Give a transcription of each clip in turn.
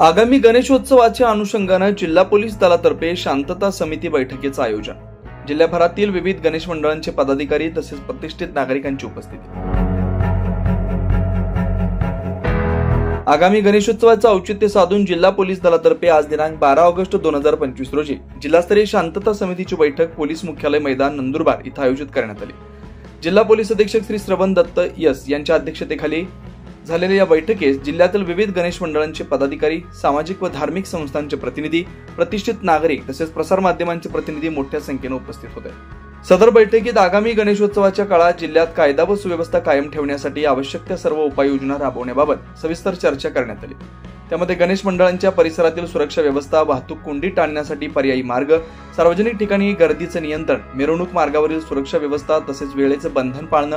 आगामी गणेशोत्सवाच्या अनुषंगाने जिल्हा पोलीस दलातर्फे शांतता समिती बैठकीचे आयोजन। जिल्ह्याभरातील विविध गणेश मंडळांचे पदाधिकारी तसेच प्रतिष्ठित नागरिकांची उपस्थिती। आगामी गणेशोत्सवाचे औचित्य साधून जिल्हा पोलीस दलातर्फे आज दिनांक 12 ऑगस्ट 2025 रोजी जिल्हास्तरीय शांतता समितीची बैठक पोलीस मुख्यालय मैदान नंदुरबार इथं आयोजित करण्यात आली। जिल्हा पोलीस अधीक्षक श्री श्रवण दत्त यस यांच्या अध्यक्षतेखाली झालेल्या या बैठकीस जिल्ह्यातील विविध गणेश मंडळांचे पदाधिकारी, सामाजिक व धार्मिक संस्थांचे प्रतिनिधी, प्रतिष्ठित नागरिक तसेच प्रसार माध्यमांचे प्रतिनिधी मोठ्या संख्येने उपस्थित होते। सदर बैठकीत आगामी गणेशोत्सवाच्या काळात जिल्ह्यात कायदा व सुव्यवस्था कायम ठेवण्यासाठी आवश्यक त्या सर्व उपाययोजना राबवण्याबाबत सविस्तर चर्चा करण्यात आली। त्यामध्ये गणेश मंडळांच्या परिसरातील सुरक्षा व्यवस्था, वाहतूक कोंडी टाळण्यासाठी पर्यायी मार्ग, सार्वजनिक ठिकाणी गर्दीचे नियंत्रण, मिरवणूक मार्गावरील सुरक्षा व्यवस्था तसेच वेळेचे बंधन पाळणे,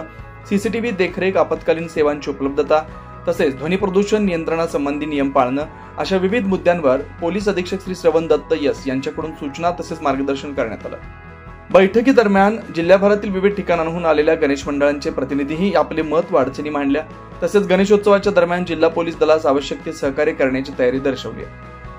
सीसीटीव्ही देखरेख, आपत्कालीन सेवांची उपलब्धता तसेच ध्वनी प्रदूषण नियंत्रणासंबंधी नियम पाळणे अशा विविध मुद्द्यांवर पोलीस अधीक्षक श्री श्रवण दत्त यस यांच्याकडून सूचना तसेच मार्गदर्शन करण्यात आलं। बैठकीदरम्यान जिल्ह्याभरातील विविध ठिकाणांहून आलेल्या गणेश मंडळांचे प्रतिनिधीही आपले मत व अडचणी मांडल्या तसेच गणेशोत्सवाच्या दरम्यान जिल्हा पोलीस दलास आवश्यक ते सहकार्य करण्याची तयारी दर्शवली।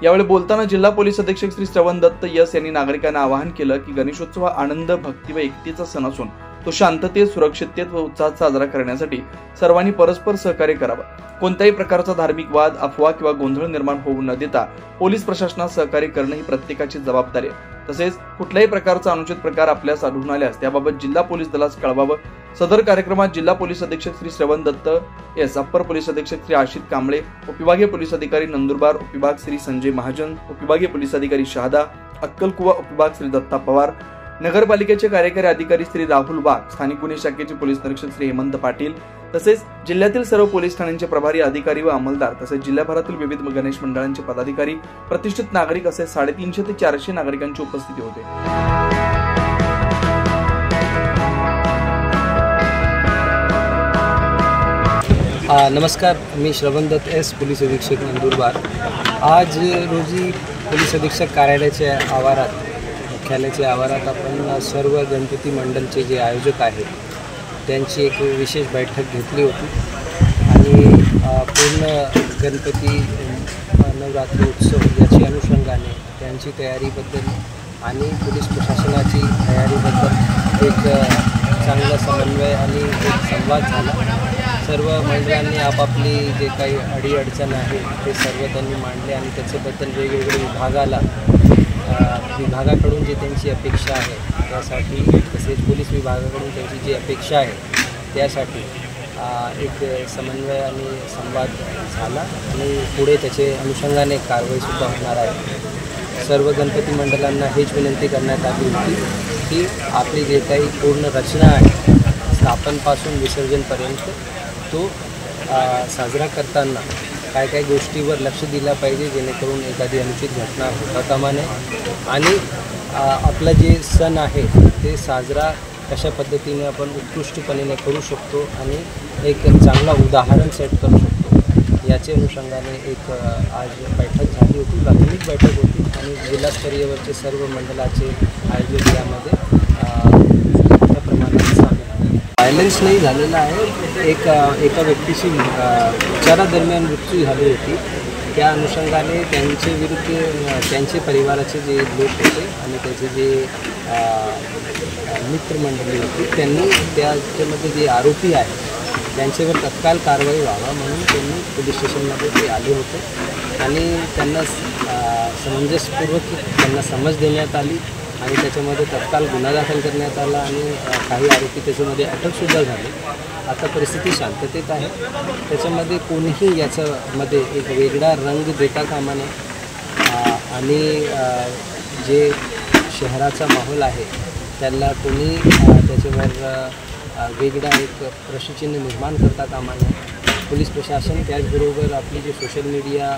यावेळी बोलताना जिल्हा पोलीस अधीक्षक श्री श्रवण दत्त यस यांनी नागरिकांना आवाहन केलं की गणेशोत्सव आनंद, भक्ती व एकतेचा सण असून तो शांततेत, सुरक्षिततेत व उत्साहात साजरा करण्यासाठी सर्वांनी परस्पर सहकार्य करावे। कोणत्याही प्रकारचा धार्मिक वाद, अफवा किंवा गोंधळ निर्माण होऊ न देता पोलीस प्रशासनास सहकार्य करणे ही प्रत्येकाची जबाबदारी आहे। तसेच कुठल्याही प्रकारचा अनुचित प्रकार आपल्यास आढळून आल्यास त्याबाबत जिल्हा पोलीस दलास कळवावे। सदर कार्यक्रमात जिल्हा पोलीस अधीक्षक श्री श्रवण दत्त एस, अप्पर पोलीस अधीक्षक श्री आशित कांबळे, उपविभागीय पोलीस अधिकारी नंदुरबार, उपविभाग श्री संजय महाजन, उपविभागीय पोलीस अधिकारी शहादा, अक्कलकुवा उपविभाग श्री दत्ता पवार, नगरपालिकेचे कार्यकारी अधिकारी श्री राहुल वाघ, स्थानिक गुन्हे शाखेचे पोलीस निरीक्षक श्री हेमंत पाटील तसेच जिल्ह्यातील सर्व पोलीस ठाण्यांचे प्रभारी अधिकारी व अंमलदार तसेच जिल्ह्याभरातील विविध गणेश मंडळांचे पदाधिकारी, प्रतिष्ठित नागरिक असे 350 ते 400 नागरिकांची उपस्थिती होते। नमस्कार, मी श्रवण दत्त एस, पोलीस अधीक्षक नंदुरबार। आज रोजी पोलीस अधीक्षक कार्यालयाच्या आवारात, मुख्यालयाच्या आवारात आपण सर्व गणपती मंडळचे जे आयोजक आहेत त्यांची एक विशेष बैठक घेतली होती आणि पूर्ण गणपती नवरात्री उत्सव याची अनुषंगाने त्यांची तयारीबद्दल आणि पोलीस प्रशासनाची तयारीबद्दल एक चांगला समन्वय आणि एक संवाद झाला। सर्व मंडळांनी आपापली जे काही अडीअडचण आहे ते सर्व त्यांनी मांडले आणि त्याच्याबद्दल वेगवेगळ्या विभागाकडून जी त्यांची अपेक्षा आहे त्यासाठी तसेच पोलीस विभागाकडून त्यांची जी अपेक्षा आहे त्यासाठी एक समन्वय आणि संवाद झाला आणि पुढे त्याचे अनुषंगाने कारवाईसुद्धा होणार आहे। सर्व गणपती मंडळांना हेच विनंती करण्यात आली होती की आपली जे काही पूर्ण रचना आहे स्थापनपासून विसर्जनपर्यंत तो साजरा करताना काय काय गोष्टीवर लक्ष दिलं पाहिजे जेणेकरून एखादी अनुचित घटना होता कामा नये आणि आपला जे सण आहे ते साजरा कशा पद्धतीने आपण उत्कृष्टपणे करू शकतो आणि एक चांगला उदाहरण सेट करू शकतो याचे अनुषंगाने एक आज बैठक झाली होती, प्राथमिक बैठक होती आणि जिल्हास्तरीयवरचे सर्व मंडळाचे आयोजक यामध्ये मोठ्या प्रमाणात सामील। व्हायलन्स नाही झालेला आहे, एका व्यक्तीची उपचारादरम्यान मृत्यू झाली होती, त्या अनुषंगाने त्यांचे विरुद्ध त्यांचे परिवाराचे जे लोक होते आणि त्याचे जे मित्रमंडळी होती त्यांनी त्याच्यामध्ये जे आरोपी आहे त्यांच्यावर तत्काल कारवाई व्हावा म्हणून त्यांनी पोलीस स्टेशनमध्ये ते आले होते आणि त्यांना समंजसपूर्वक त्यांना समज देण्यात आली आणि त्याच्यामध्ये तत्काल गुन्हा दाखल करण्यात आला आणि काही आरोपी त्याच्यामध्ये अटकसुद्धा झाले। आता परिस्थिती शांततेत आहे, त्याच्यामध्ये कोणीही याच्यामध्ये एक वेगळा रंग देता कामा नये आणि जे शहराचा माहोल आहे त्याला कोणी त्याच्यावर वेगळा एक प्रश्नचिन्ह निर्माण करता कामा नये। पोलीस प्रशासन त्याचबरोबर आपली जे सोशल मीडिया,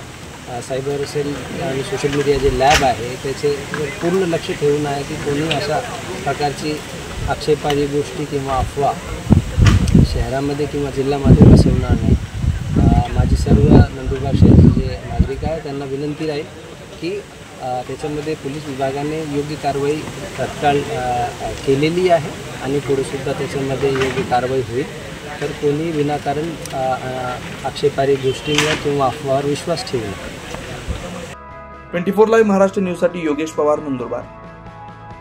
सायबर सेल आणि सोशल मीडिया जे लॅब आहे त्याच्यावर पूर्ण लक्ष ठेवून आहे की कोणी अशा प्रकारची आक्षेपार्ह गोष्टी किंवा अफवा शहरामध्ये किंवा जिल्ह्यामध्ये पसरवणार नाही। माझी सर्व नंदुरबार शहराचे जे नागरिक आहे त्यांना विनंती आहे की त्याच्यामध्ये पोलीस विभागाने योग्य कारवाई तत्काळ केलेली आहे आणि पुढेसुद्धा त्याच्यामध्ये योग्य कारवाई होईल। तर कोणी विनाकारण आक्षेपार्ह गोष्टींवर किंवा अफवावर विश्वास ठेवू नये। 24 लाईव्ह महाराष्ट्र न्यूजसाठी योगेश पवार, नंदुरबार.